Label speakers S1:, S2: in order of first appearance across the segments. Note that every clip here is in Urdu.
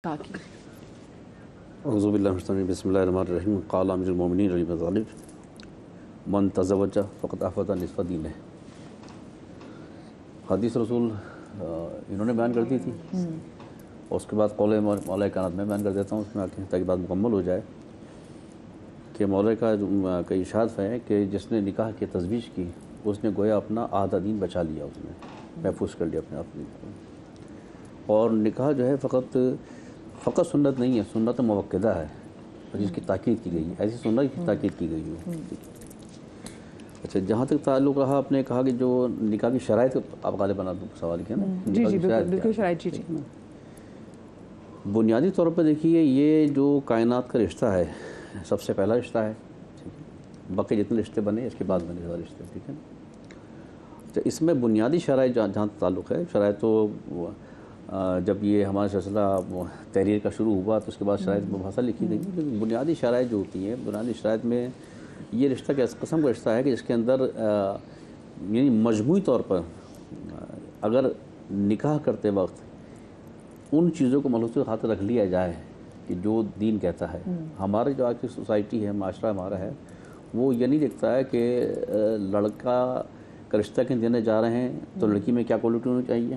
S1: اعوذ باللہ من الشیطان الرجیم بسم اللہ الرحمن الرحیم قال امیر المومنین علی بن طالب من تزوج فقد افض نصف دینہ. حدیث رسول انہوں نے بیان کر دی تھی اور اس کے بعد قول مولا کائنات میں بیان کر دیتا ہوں اس میں آ کے تاکہ بات مکمل ہو جائے کہ مولا کا ارشاد ہے کہ جس نے نکاح کی تزویج کی اس نے گویا اپنا آدھا دین بچا لیا، اس نے محفوظ کر لیا اپنے آپ کو. اور نکاح جو ہے فقط سنت نہیں ہے، سنت موقدہ ہے اور جس کی تاکید کی گئی ہے، ایسی سنت کی تاکید کی گئی ہے. اچھا، جہاں تک تعلق رہا آپ نے کہا کہ جو نکاح کی شرائط آپ غالباً سوال کیا نا.
S2: جی بالکل شرائط. جی
S1: بنیادی طور پر دیکھیے یہ جو کائنات کا رشتہ ہے سب سے پہلا رشتہ ہے، باقی جتنے رشتے بنے اس کے بعد بنے والے رشتے، ٹھیک ہے. اچھا، اس میں بنیادی شرائط جہاں تعلق ہے، شرائط تو جب یہ ہمارا سلسلہ تحریر کا شروع ہوا تو اس کے بعد شرائط مباحثہ لکھی گئی، لیکن بنیادی شرائط جو ہوتی ہیں، بنیادی شرائط میں یہ رشتہ کس قسم کا رشتہ ہے کہ جس کے اندر یعنی مجموعی طور پر اگر نکاح کرتے وقت ان چیزوں کو ملحوظ خاطر رکھ لیا جائے کہ جو دین کہتا ہے. ہمارے جو آج کی سوسائٹی ہے، معاشرہ ہمارا ہے، وہ یہ نہیں دیکھتا ہے کہ لڑکا کا رشتہ کہیں دینے جا رہے ہیں تو لڑکی میں کیا کوالٹی ہونی چاہیے،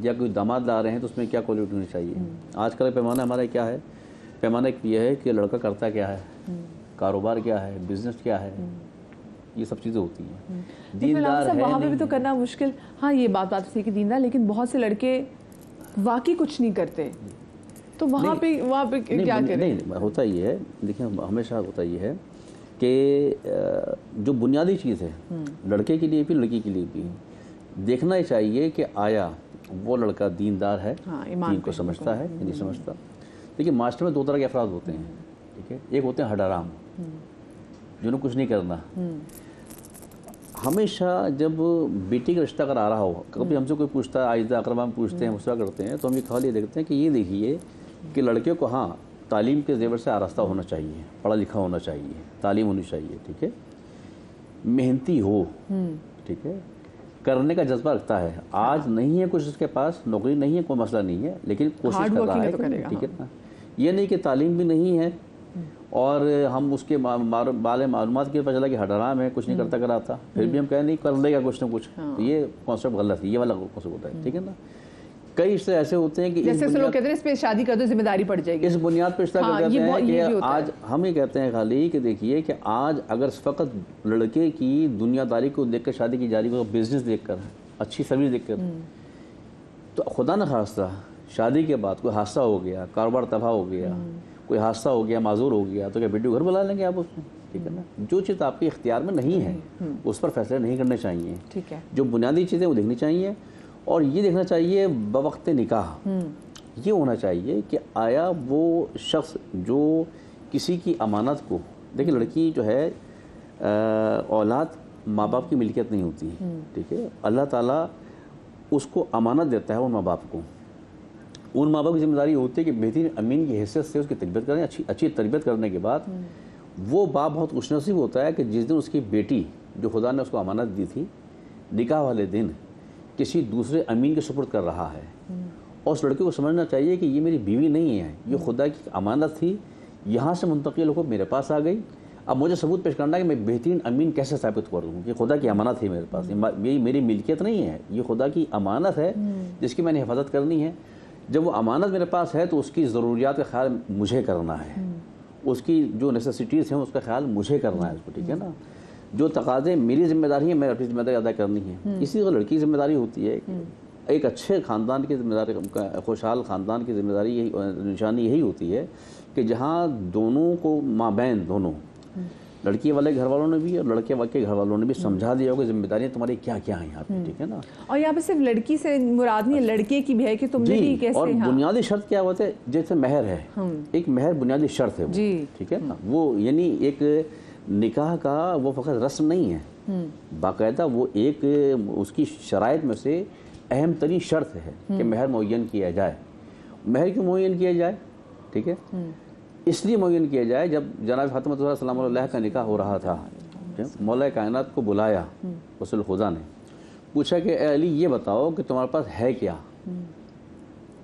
S1: یا کوئی داماد لا رہے ہیں تو اس میں کیا کوالٹی ہونی چاہیے. آج کل پیمانہ ہمارا کیا ہے؟ پیمانہ یہ ہے کہ لڑکا کرتا کیا ہے، کاروبار کیا ہے، بزنس کیا ہے، یہ سب چیزیں ہوتی ہیں.
S2: دیندار ہے وہاں پہ بھی تو کرنا مشکل. ہاں یہ بات سی کہ دیندار، لیکن بہت سے لڑکے واقعی کچھ نہیں کرتے تو وہاں پہ کیا کریں؟
S1: نہیں، ہوتا یہ ہے، دیکھیں ہمیشہ ہوتا یہ ہے کہ جو بنیادی چیز ہے لڑکے کے لیے بھی لڑکی کے لیے بھی دیکھنا ہی چاہیے کہ آیا وہ لڑکا دیندار ہے، دین کو سمجھتا ہے یا نہیں سمجھتا. دیکھیے معاشرے میں دو طرح کے افراد ہوتے ہیں، ٹھیک ہے. ایک ہوتے ہیں حرام جنہوں کچھ نہیں کرنا. ہمیشہ جب بیٹی کا رشتہ اگر آ رہا ہو، کبھی ہم سے کوئی پوچھتا ہے، آئزہ اقربا پوچھتے ہیں، مسئلہ کرتے ہیں، تو ہم یہ خیال یہ دیکھتے ہیں کہ یہ دیکھیے کہ لڑکے کو ہاں تعلیم کے زیور سے آراستہ ہونا چاہیے، پڑھا لکھا ہونا چاہیے، تعلیم ہونی چاہیے، ٹھیک ہے، محنتی ہو، ٹھیک ہے، کرنے کا جذبہ رکھتا ہے. آج نہیں ہے کچھ اس کے پاس، نوکری نہیں ہے، کوئی مسئلہ نہیں ہے، لیکن کوشش کر رہا ہے، ٹھیک ہے نا. یہ نہیں کہ تعلیم بھی نہیں ہے اور ہم اس کے بارے معلومات کے پتہ چلا کہ حرام ہے، کچھ نہیں کرتا کراتا، پھر بھی ہم کہیں نہیں کر لے گا کچھ نہ کچھ. یہ کانسیپٹ غلط ہے، یہ والا کانسیپٹ ہوتا ہے، ٹھیک ہے نا. کئی رشتے ایسے ہوتے ہیں کہ
S2: جیسے لوگ کہتے ہیں اس پہ شادی کر دو ذمہ داری پڑ جائے گی،
S1: اس بنیاد پہ رشتہ کر دیتے ہیں کہ آج ہم یہ کہتے ہیں خالی کہ دیکھیے کہ آج اگر فقط لڑکے کی دنیا داری کو دیکھ کر شادی کی جاری کو، بزنس دیکھ کر، اچھی سروس دیکھ کر، تو خدا نہ خواستہ شادی کے بعد کوئی حادثہ ہو گیا، کاروبار تباہ ہو گیا، کوئی حادثہ ہو گیا، معذور ہو گیا، تو کیا بیٹی گھر بلا لیں گے آپ اس میں؟ ٹھیک ہے نا. جو چیز آپ کے اختیار میں نہیں ہے اس پر فیصلے نہیں کرنے چاہیے.
S2: ٹھیک ہے.
S1: جو بنیادی چیزیں وہ دیکھنی چاہیے اور یہ دیکھنا چاہیے بوقت نکاح یہ ہونا چاہیے کہ آیا وہ شخص جو کسی کی امانت کو، دیکھیں لڑکی جو ہے اولاد ماں باپ کی ملکیت نہیں ہوتی، ٹھیک ہے. اللہ تعالیٰ اس کو امانت دیتا ہے ان ماں باپ کو. ان ماں باپ کی ذمہ داری ہوتی ہے کہ بہترین امین کی حیثیت سے اس کی تربیت کریں. اچھی تربیت کرنے کے بعد وہ باپ بہت خوش نصیب ہوتا ہے کہ جس دن اس کی بیٹی جو خدا نے اس کو امانت دی تھی، نکاح والے دن کسی دوسرے امین کے سپرد کر رہا ہے. اور اس لڑکے کو سمجھنا چاہیے کہ یہ میری بیوی نہیں ہے، یہ خدا کی امانت تھی، یہاں سے منتقل ہو کر میرے پاس آ گئی. اب مجھے ثبوت پیش کرنا ہے کہ میں بہترین امین کیسے ثابت کروں کہ خدا کی امانت ہے میرے پاس، یہ میری ملکیت نہیں ہے، یہ خدا کی امانت ہے جس کی میں نے حفاظت کرنی ہے. جب وہ امانت میرے پاس ہے تو اس کی ضروریات کا خیال مجھے کرنا ہے، اس کی جو نیسیسٹیز ہیں اس کا خیال مجھے کرنا ہے اس کو، ٹھیک ہے نا. جو تقاضے میری ذمہ داری ہے میں اپنی ذمہ داری ادا کرنی ہے. اسی طرح لڑکی کی ذمہ داری ہوتی ہے، ایک اچھے خاندان کی ذمہ داری، خوشحال خاندان کی ذمہ داری یہی نشانی یہی ہوتی ہے کہ جہاں دونوں کو مابین دونوں لڑکی والے گھر والوں نے بھی اور لڑکے کے گھر والوں نے بھی سمجھا دیا ہوگا ذمہ داریاں تمہاری کیا کیا ہیں یہاں پہ، ٹھیک ہے نا.
S2: اور یہاں پہ صرف لڑکی سے مراد نہیں ہے، لڑکے کی بھی ہے کہ تم نے بھی کیسے.
S1: اور بنیادی شرط کیا ہوتا ہے، جیسے مہر ہے، ایک مہر بنیادی شرط ہے وہ، ٹھیک ہے نا. وہ یعنی ایک نکاح کا وہ فقط رسم نہیں ہے، باقاعدہ وہ ایک اس کی شرائط میں سے اہم ترین شرط ہے کہ مہر معین کیا جائے. مہر کیوں معین کیا جائے؟ ٹھیک ہے، اس لیے معین کیا جائے جب جناب فاطمہ الزہرا سلام اللہ کا نکاح ہو رہا تھا، مولا کائنات کو بلایا رسول خدا نے، پوچھا کہ اے علی یہ بتاؤ کہ تمہارے پاس ہے کیا.